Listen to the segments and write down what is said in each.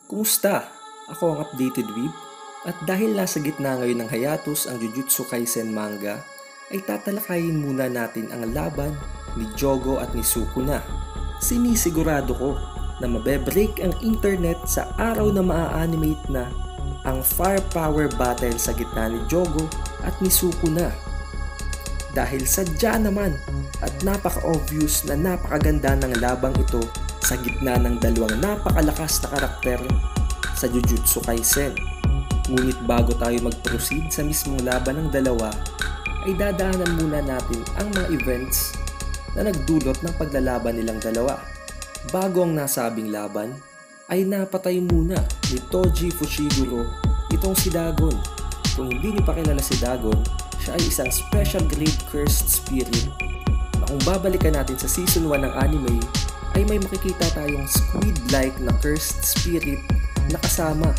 Kumusta? Ako ang Updated Weeb at dahil nasa gitna ngayon ng hiatus ang Jujutsu Kaisen manga, ay tatalakayin muna natin ang laban ni Jogo at ni Sukuna. Sinisigurado ko na mabebreak ang internet sa araw na maa-animate na ang firepower battle sa gitna ni Jogo at ni Sukuna. Dahil sadya naman at napaka-obvious na napakaganda ng labang ito sa gitna ng dalawang napakalakas na karakter sa Jujutsu Kaisen. Ngunit bago tayo mag-proceed sa mismong laban ng dalawa, ay dadaanan muna natin ang mga events na nagdulot ng paglalaban nilang dalawa. Bago ang nasabing laban, ay napatay muna ni Toji Fushiguro itong si Dagon. Kung hindi niyo pa kilala si Dagon, siya ay isang special grade cursed spirit na kung babalikan natin sa season 1 ng anime, ay may makikita tayong squid-like na cursed spirit na kasama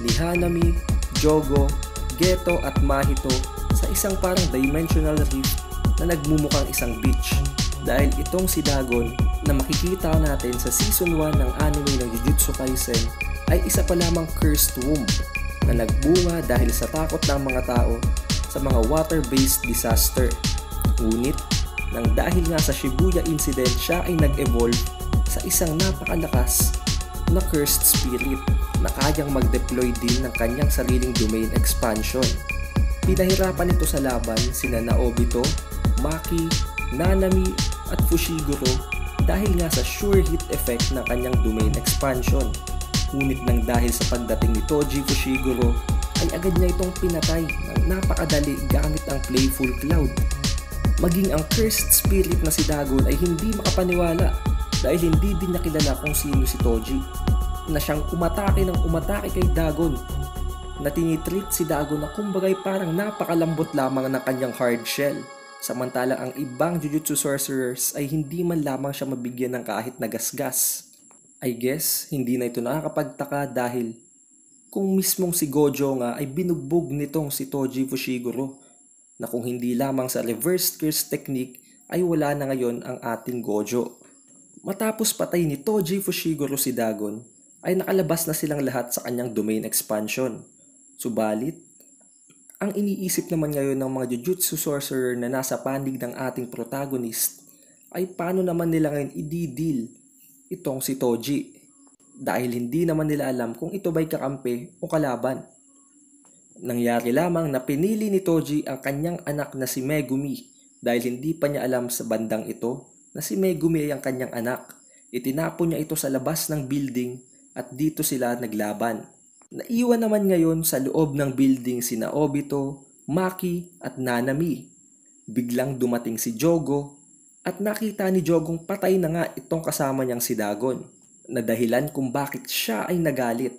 ni Hanami, Jogo, Geto at Mahito sa isang parang dimensional rift na nagmumukhang isang beach. Dahil itong si Dagon na makikita natin sa season 1 ng anime ng Jujutsu Kaisen ay isa pa lamang cursed womb na nagbunga dahil sa takot ng mga tao sa mga water-based disaster. Ngunit, nang dahil nga sa Shibuya incident, siya ay nag-evolve sa isang napakalakas na cursed spirit na kayang mag-deploy din ng kanyang sariling domain expansion. Pinahirapan ito sa laban sina Naobito, Maki, Nanami at Fushiguro dahil nga sa sure hit effect ng kanyang domain expansion. Ngunit nang dahil sa pagdating ni Toji Fushiguro ay agad niya itong pinatay ng napakadali gamit ang Playful Cloud. Maging ang cursed spirit na si Dagon ay hindi makapaniwala dahil hindi din niya kilala kung sino si Toji, na siyang umatake kay Dagon, na tinitreat si Dagon na kumbagay parang napakalambot lamang ng kanyang hard shell, samantalang ang ibang Jujutsu sorcerers ay hindi man lamang siya mabigyan ng kahit na gasgas. I guess hindi na ito nakakapagtaka dahil kung mismong si Gojo nga ay binugbog nitong si Toji Fushiguro, na kung hindi lamang sa reverse curse technique ay wala na ngayon ang ating Gojo. Matapos patay ni Toji Fushiguro si Dagon, ay nakalabas na silang lahat sa kanyang domain expansion. Subalit, ang iniisip naman ngayon ng mga Jujutsu sorcerer na nasa panig ng ating protagonist ay paano naman nila ngayon i-deal itong si Toji, dahil hindi naman nila alam kung ito ba'y kakampi o kalaban. Nangyari lamang na pinili ni Toji ang kanyang anak na si Megumi dahil hindi pa niya alam sa bandang ito na si Megumi ay ang kanyang anak. Itinapon niya ito sa labas ng building at dito sila naglaban. Naiwan naman ngayon sa loob ng building sina Obito, Maki at Nanami. Biglang dumating si Jogo at nakita ni Jogong patay na nga itong kasama niyang si Dagon, na dahilan kung bakit siya ay nagalit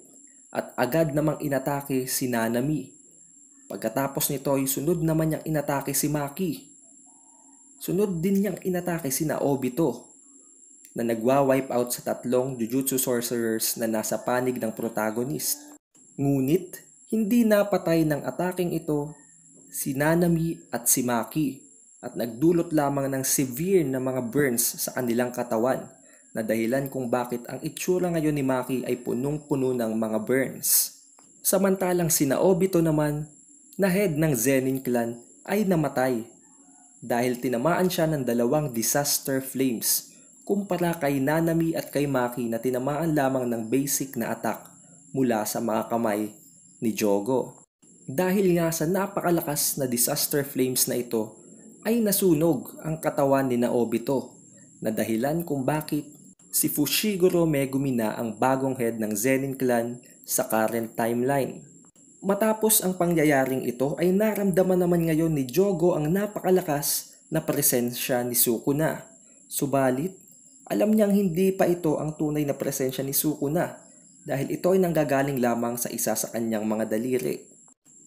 at agad namang inatake si Nanami. Pagkatapos nito ay sunod naman niyang inatake si Maki. Sunod din niyang inatake si Obito, na nagwa-wipe out sa tatlong Jujutsu sorcerers na nasa panig ng protagonist. Ngunit, hindi napatay ng ataking ito si Nanami at si Maki at nagdulot lamang ng severe na mga burns sa kanilang katawan, na dahilan kung bakit ang itsura ngayon ni Maki ay punong-puno ng mga burns. Samantalang si Obito naman, na head ng Zenin clan, ay namatay dahil tinamaan siya ng dalawang disaster flames kumpara kay Nanami at kay Maki na tinamaan lamang ng basic na attack mula sa mga kamay ni Jogo. Dahil nga sa napakalakas na disaster flames na ito ay nasunog ang katawan ni Obito, na dahilan kung bakit si Fushiguro Megumi na ang bagong head ng Zenin clan sa current timeline. Matapos ang pangyayaring ito ay naramdaman naman ngayon ni Jogo ang napakalakas na presensya ni Sukuna. Subalit, alam niyang hindi pa ito ang tunay na presensya ni Sukuna dahil ito ay nanggagaling lamang sa isa sa kanyang mga daliri.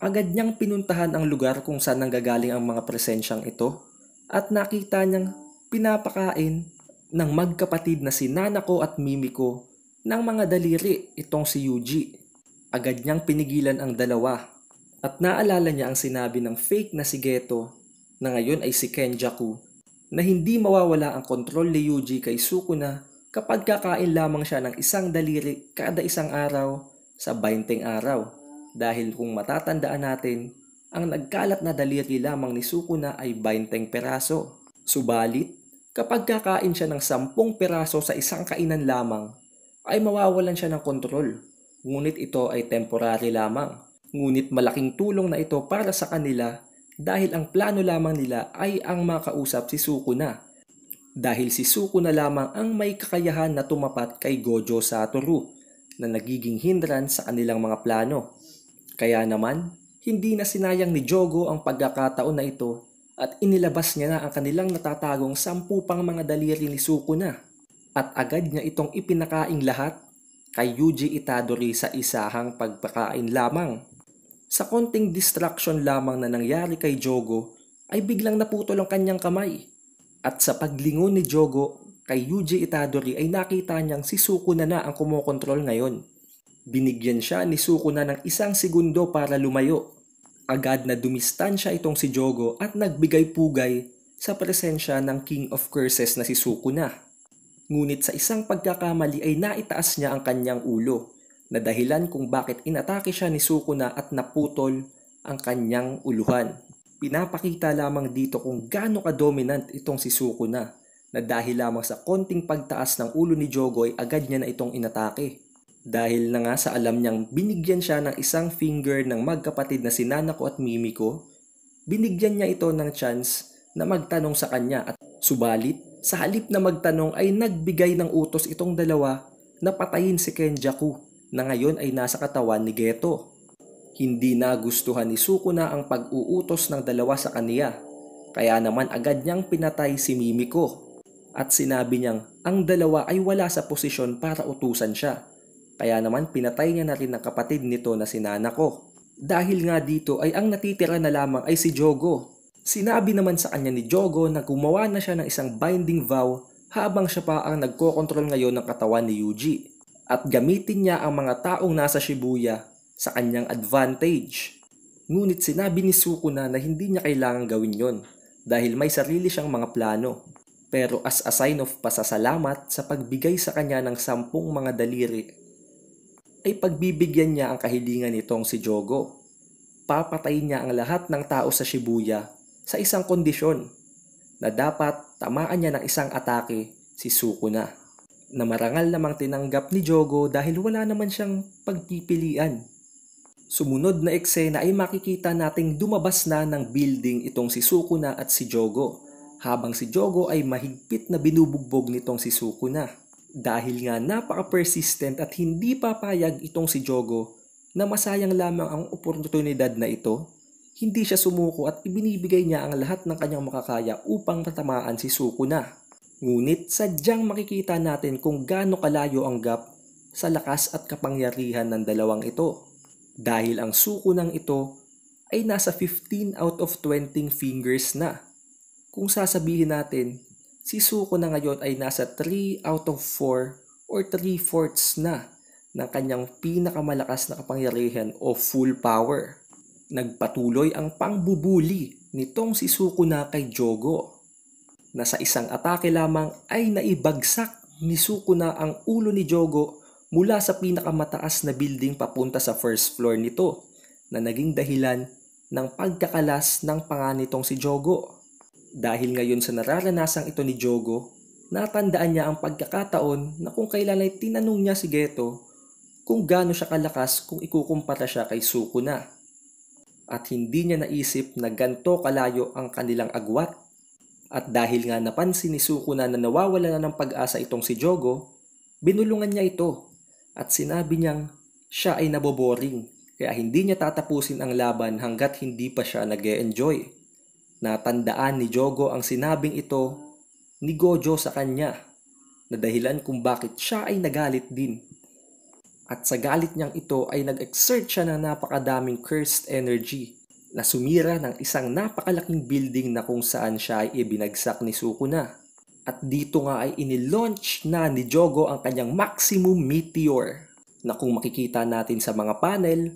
Agad niyang pinuntahan ang lugar kung saan nanggagaling ang mga presensyang ito at nakita niyang pinapakain ng magkapatid na si Nanako at Mimiko ng mga daliri itong si Yuji. Agad niyang pinigilan ang dalawa at naalala niya ang sinabi ng fake na si Geto, na ngayon ay si Kenjaku, na hindi mawawala ang kontrol ni Yuji kay Sukuna kapag kakain lamang siya ng isang daliri kada isang araw sa 20 araw. Dahil kung matatandaan natin, ang nagkalat na daliri lamang ni Sukuna ay 20 peraso. Subalit, kapag kakain siya ng 10 peraso sa isang kainan lamang, ay mawawalan siya ng kontrol. Ngunit ito ay temporary lamang. Ngunit malaking tulong na ito para sa kanila dahil ang plano lamang nila ay ang makausap si Sukuna. Dahil si Sukuna lamang ang may kakayahan na tumapat kay Gojo Satoru na nagiging hindrance sa kanilang mga plano. Kaya naman, hindi na sinayang ni Jogo ang pagkakataon na ito at inilabas niya na ang kanilang natatagong 10 pang mga daliri ni Sukuna. At agad niya itong ipinakaing lahat kay Yuji Itadori sa isahang pagpakain lamang. Sa konting distraction lamang na nangyari kay Jogo ay biglang naputol ang kanyang kamay. At sa paglingon ni Jogo kay Yuji Itadori ay nakita niyang si Sukuna na ang kumokontrol ngayon. Binigyan siya ni Sukuna ng 1 segundo para lumayo. Agad na dumistansya itong si Jogo at nagbigay pugay sa presensya ng King of Curses na si Sukuna. Ngunit sa isang pagkakamali ay naitaas niya ang kanyang ulo na dahilan kung bakit inatake siya ni Sukuna at naputol ang kanyang uluhan. Pinapakita lamang dito kung gaano ka-dominant itong si Sukuna na dahil lamang sa konting pagtaas ng ulo ni Jogo ay agad niya na itong inatake. Dahil na nga sa alam niyang binigyan siya ng 1 finger ng magkapatid na si Nanako at Mimiko, binigyan niya ito ng chance na magtanong sa kanya at subalit sa halip na magtanong ay nagbigay ng utos itong dalawa na patayin si Kenjaku na ngayon ay nasa katawan ni Geto. Hindi nagustuhan ni Sukuna ang pag-uutos ng dalawa sa kaniya, kaya naman agad niyang pinatay si Mimiko at sinabi niyang ang dalawa ay wala sa posisyon para utusan siya. Kaya naman pinatay niya na rin ang kapatid nito na si Nanako. Dahil nga dito ay ang natitira na lamang ay si Jogo. Sinabi naman sa kanya ni Jogo na gumawa na siya ng isang binding vow habang siya pa ang nagkokontrol ngayon ng katawan ni Yuji. At gamitin niya ang mga taong nasa Shibuya sa kanyang advantage. Ngunit sinabi ni Sukuna na hindi niya kailangang gawin yon dahil may sarili siyang mga plano. Pero as a sign of pasasalamat sa pagbigay sa kanya ng 10 mga daliri, ay pagbibigyan niya ang kahilingan nitong si Jogo. Papatayin niya ang lahat ng tao sa Shibuya sa isang kondisyon na dapat tamaan niya ng 1 atake si Sukuna. Na marangal namang tinanggap ni Jogo dahil wala naman siyang pagpipilian. Sumunod na eksena ay makikita nating dumabas na ng building itong si Sukuna at si Jogo habang si Jogo ay mahigpit na binubugbog nitong si Sukuna. Dahil nga napaka-persistent at hindi papayag itong si Jogo na masayang lamang ang oportunidad na ito, hindi siya sumuko at ibinibigay niya ang lahat ng kanyang makakaya upang tatamaan si Sukuna. Ngunit sadyang makikita natin kung gaano kalayo ang gap sa lakas at kapangyarihan ng dalawang ito. Dahil ang Sukunang ito ay nasa 15 out of 20 fingers na. Kung sasabihin natin, si Sukuna ngayon ay nasa 3 out of 4 or 3/4 na ng kanyang pinakamalakas na kapangyarihan o full power. Nagpatuloy ang pangbubuli nitong si Sukuna kay Jogo na sa isang atake lamang ay naibagsak ni Sukuna ang ulo ni Jogo mula sa pinakamataas na building papunta sa first floor nito na naging dahilan ng pagkakalas ng panga nitong si Jogo. Dahil ngayon sa nararanasang ito ni Jogo, natandaan niya ang pagkakataon na kung kailan ay tinanong niya si Geto kung gaano siya kalakas kung ikukumpara siya kay Sukuna. At hindi niya naisip na ganto kalayo ang kanilang agwat. At dahil nga napansin ni Sukuna na nawawala na ng pag-asa itong si Jogo, binulungan niya ito at sinabi niyang siya ay naboboring kaya hindi niya tatapusin ang laban hanggat hindi pa siya nag-e-enjoy. Natandaan ni Jogo ang sinabing ito ni Gojo sa kanya na dahilan kung bakit siya ay nagalit din. At sa galit niyang ito ay nag-exert siya ng napakadaming cursed energy na sumira ng isang napakalaking building na kung saan siya ay ibinagsak ni Sukuna. At dito nga ay inilaunch na ni Jogo ang kanyang maximum meteor na kung makikita natin sa mga panel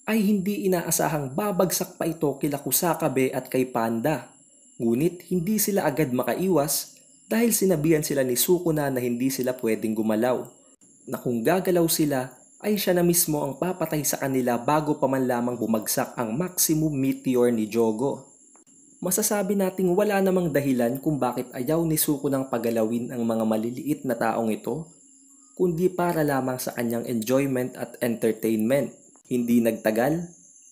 ay hindi inaasahang babagsak pa ito kila Kusakabe at kay Panda. Ngunit hindi sila agad makaiwas dahil sinabihan sila ni Sukuna na hindi sila pwedeng gumalaw, na kung gagalaw sila ay siya na mismo ang papatay sa kanila bago pa man lamang bumagsak ang maximum meteor ni Jogo. Masasabi nating wala namang dahilan kung bakit ayaw ni Sukunang pagalawin ang mga maliliit na taong ito, kundi para lamang sa kanyang enjoyment at entertainment. Hindi nagtagal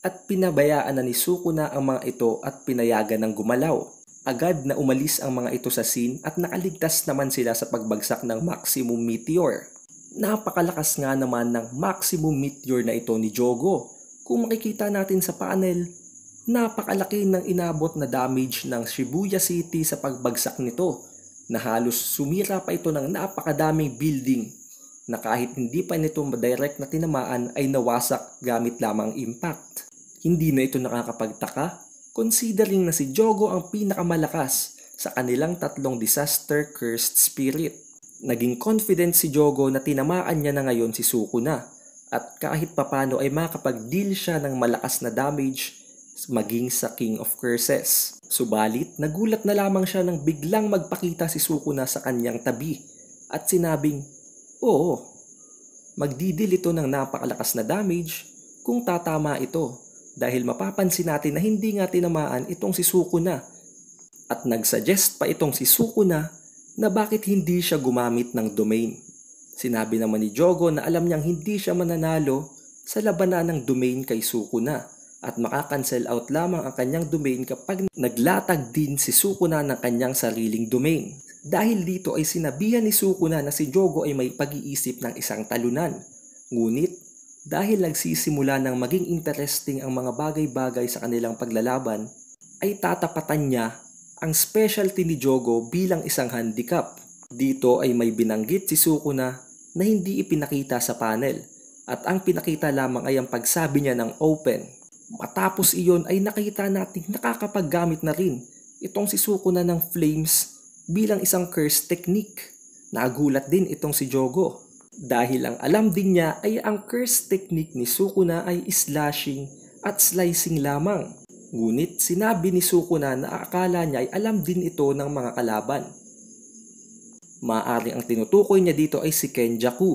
at pinabayaan na ni Sukuna ang mga ito at pinayagan ng gumalaw. Agad na umalis ang mga ito sa scene at nakaligtas naman sila sa pagbagsak ng maximum meteor. Napakalakas nga naman ng maximum meteor na ito ni Jogo. Kung makikita natin sa panel, napakalaki ng inabot na damage ng Shibuya City sa pagbagsak nito, na halos sumira pa ito ng napakadaming building na kahit hindi pa nito direct na tinamaan ay nawasak gamit lamang impact. Hindi na ito nakakapagtaka considering na si Jogo ang pinakamalakas sa kanilang tatlong disaster-cursed spirit. Naging confident si Jogo na tinamaan niya na ngayon si Sukuna at kahit papano ay makapag-deal siya ng malakas na damage maging sa King of Curses. Subalit, nagulat na lamang siya nang biglang magpakita si Sukuna sa kanyang tabi at sinabing, "Oo, magdidil ito ng napakalakas na damage kung tatama ito dahil mapapansin natin na hindi nga tinamaan itong si Sukuna." At nagsuggest pa itong si Sukuna na bakit hindi siya gumamit ng domain. Sinabi naman ni Jogo na alam niyang hindi siya mananalo sa labanan ng domain kay Sukuna at makakancel out lamang ang kanyang domain kapag naglatag din si Sukuna ng kanyang sariling domain. Dahil dito ay sinabihan ni Sukuna na si Jogo ay may pag-iisip ng isang talunan. Ngunit dahil nagsisimula ng maging interesting ang mga bagay-bagay sa kanilang paglalaban, ay tatapatan niya ang specialty ni Jogo bilang isang handicap. Dito ay may binanggit si Sukuna na hindi ipinakita sa panel at ang pinakita lamang ay ang pagsabi niya ng open. Matapos iyon ay nakita nating nakakapaggamit na rin itong si Sukuna ng flames bilang isang curse technique. Nagulat din itong si Jogo dahil ang alam din niya ay ang curse technique ni Sukuna ay slashing at slicing lamang. Ngunit sinabi ni Sukuna na akala niya ay alam din ito ng mga kalaban. Maaaring ang tinutukoy niya dito ay si Kenjaku.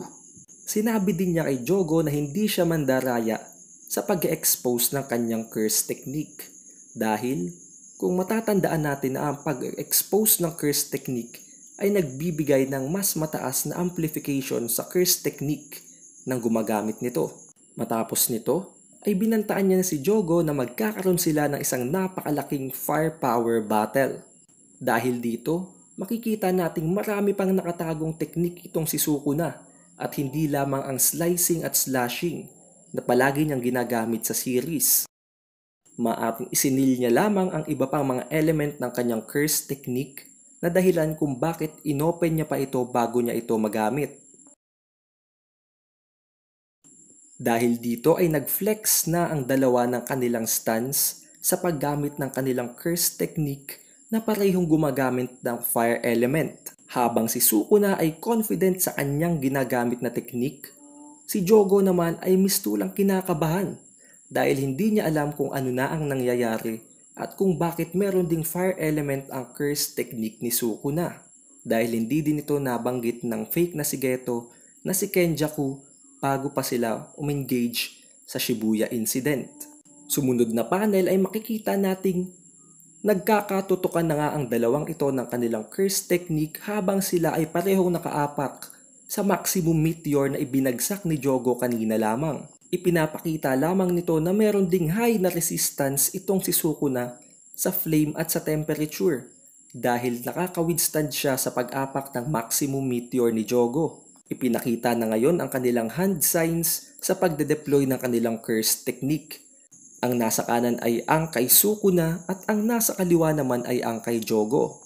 Sinabi din niya kay Jogo na hindi siya mandaraya sa pag-expose ng kanyang curse technique. Dahil kung matatandaan natin na ang pag-expose ng curse technique ay nagbibigay ng mas mataas na amplification sa curse technique ng gumagamit nito. Matapos nito, ay binantaan niya na si Jogo na magkakaroon sila ng isang napakalaking firepower battle. Dahil dito, makikita nating marami pang nakatagong teknik itong si Sukuna at hindi lamang ang slicing at slashing na palagi niyang ginagamit sa series. Maaring isinil niya lamang ang iba pang mga element ng kanyang curse technique na dahilan kung bakit inopen niya pa ito bago niya ito magamit. Dahil dito ay nag-flex na ang dalawa ng kanilang stance sa paggamit ng kanilang curse technique na parehong gumagamit ng fire element. Habang si Sukuna ay confident sa kanyang ginagamit na technique, si Jogo naman ay mistulang kinakabahan dahil hindi niya alam kung ano na ang nangyayari at kung bakit meron ding fire element ang curse technique ni Sukuna. Dahil hindi din ito nabanggit ng fake na si Geto na si Kenjaku bago pa sila umengage sa Shibuya incident. Sumunod na panel ay makikita nating nagkakatutukan na nga ang dalawang ito ng kanilang curse technique habang sila ay parehong nakaapak sa maximum meteor na ibinagsak ni Jogo kanina lamang. Ipinapakita lamang nito na meron ding high na resistance itong si Sukuna sa flame at sa temperature dahil nakaka-withstand siya sa pag-apak ng maximum meteor ni Jogo. Ipinakita na ngayon ang kanilang hand signs sa pagde-deploy ng kanilang curse technique. Ang nasa kanan ay ang kay Sukuna at ang nasa kaliwa naman ay ang kay Jogo.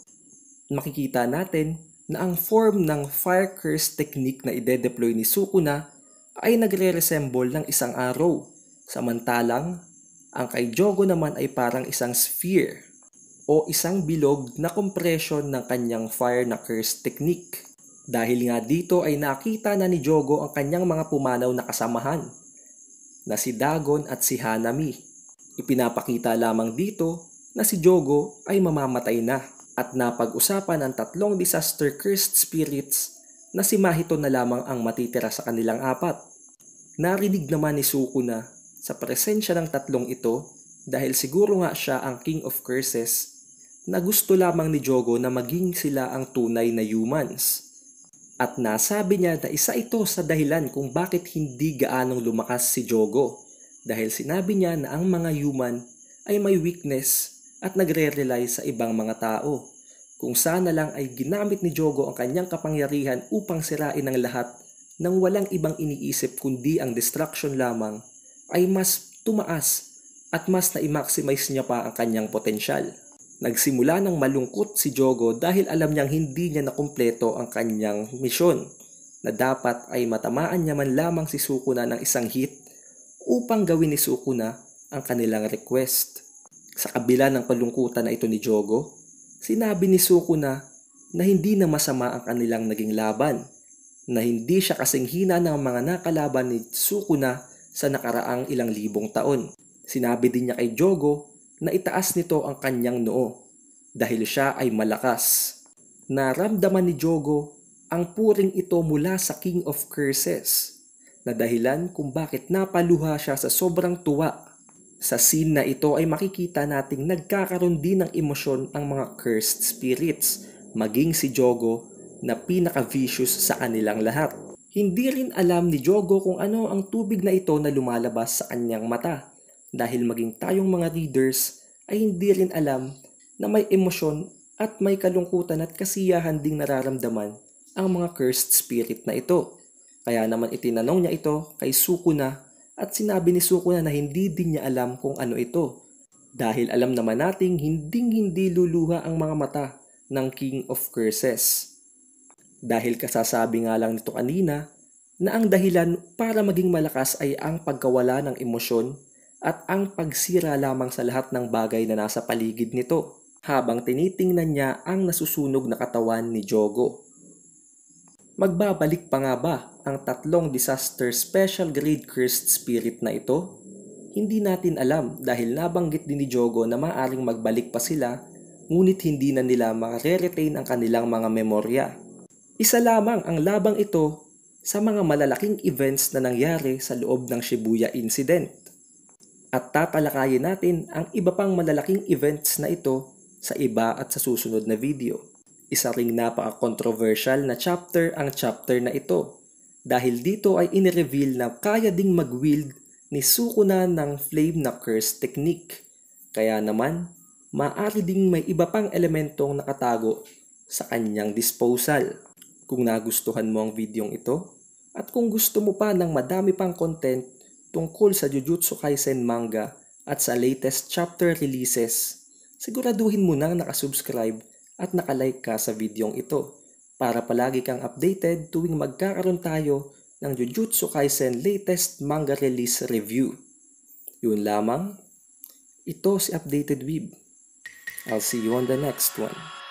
Makikita natin na ang form ng fire curse technique na ide-deploy ni Sukuna ay nagre-resemble ng isang arrow, samantalang ang kay Jogo naman ay parang isang sphere o isang bilog na compression ng kanyang fire na curse technique. Dahil nga dito ay nakita na ni Jogo ang kanyang mga pumanaw na kasamahan na si Dagon at si Hanami. Ipinapakita lamang dito na si Jogo ay mamamatay na. At napag-usapan ang tatlong disaster-cursed spirits na si Mahito na lamang ang matitira sa kanilang apat. Narinig naman ni Sukuna sa presensya ng tatlong ito dahil siguro nga siya ang King of Curses na gusto lamang ni Jogo na maging sila ang tunay na humans. At nasabi niya na isa ito sa dahilan kung bakit hindi gaanong lumakas si Jogo dahil sinabi niya na ang mga human ay may weakness at nagre-rely sa ibang mga tao. Kung sana lang ay ginamit ni Jogo ang kanyang kapangyarihan upang sirain ang lahat nang walang ibang iniisip kundi ang destruction lamang, ay mas tumaas at mas na-maximize niya pa ang kanyang potensyal. Nagsimula ng malungkot si Jogo dahil alam niyang hindi niya nakumpleto ang kanyang misyon na dapat ay matamaan niya man lamang si Sukuna ng isang hit upang gawin ni Sukuna ang kanilang request. Sa kabila ng kalungkutan na ito ni Jogo, sinabi ni Sukuna na hindi na masama ang kanilang naging laban, na hindi siya kasing hina ng mga nakalaban ni Sukuna sa nakaraang ilang libong taon. Sinabi din niya kay Jogo na itaas nito ang kanyang noo dahil siya ay malakas. Naramdaman ni Jogo ang puring ito mula sa King of Curses na dahilan kung bakit napaluha siya sa sobrang tuwa. Sa scene na ito ay makikita nating nagkakaroon din ng emosyon ang mga cursed spirits, maging si Jogo na pinaka-vicious sa kanilang lahat. Hindi rin alam ni Jogo kung ano ang tubig na ito na lumalabas sa kanyang mata dahil maging tayong mga readers ay hindi rin alam na may emosyon at may kalungkutan at kasiyahan ding nararamdaman ang mga cursed spirit na ito. Kaya naman itinanong niya ito kay Sukuna at sinabi ni Sukuna na hindi din niya alam kung ano ito. Dahil alam naman nating hindi luluha ang mga mata ng King of Curses. Dahil kasasabi nga lang nito kanina na ang dahilan para maging malakas ay ang pagkawala ng emosyon at ang pagsira lamang sa lahat ng bagay na nasa paligid nito habang tinitingnan niya ang nasusunog na katawan ni Jogo. Magbabalik pa nga ba ang tatlong disaster special grade cursed spirit na ito? Hindi natin alam dahil nabanggit din ni Jogo na maaaring magbalik pa sila ngunit hindi na nila makare-retain ang kanilang mga memorya. Isa lamang ang labang ito sa mga malalaking events na nangyari sa loob ng Shibuya Incident. At tatalakayin natin ang iba pang malalaking events na ito sa iba at sa susunod na video. Isa ring napaka-controversial na chapter ang chapter na ito dahil dito ay inireveal na kaya ding mag-wield ni Sukuna ng flame na curse technique. Kaya naman, maaari ding may iba pang elementong nakatago sa kanyang disposal. Kung nagustuhan mo ang videong ito at kung gusto mo pa ng madami pang content tungkol sa Jujutsu Kaisen manga at sa latest chapter releases, siguraduhin mo nang nakasubscribe at nakalike ka sa videong ito para palagi kang updated tuwing magkakaroon tayo ng Jujutsu Kaisen latest manga release review. Yun lamang, ito si Updated Weeb. I'll see you on the next one.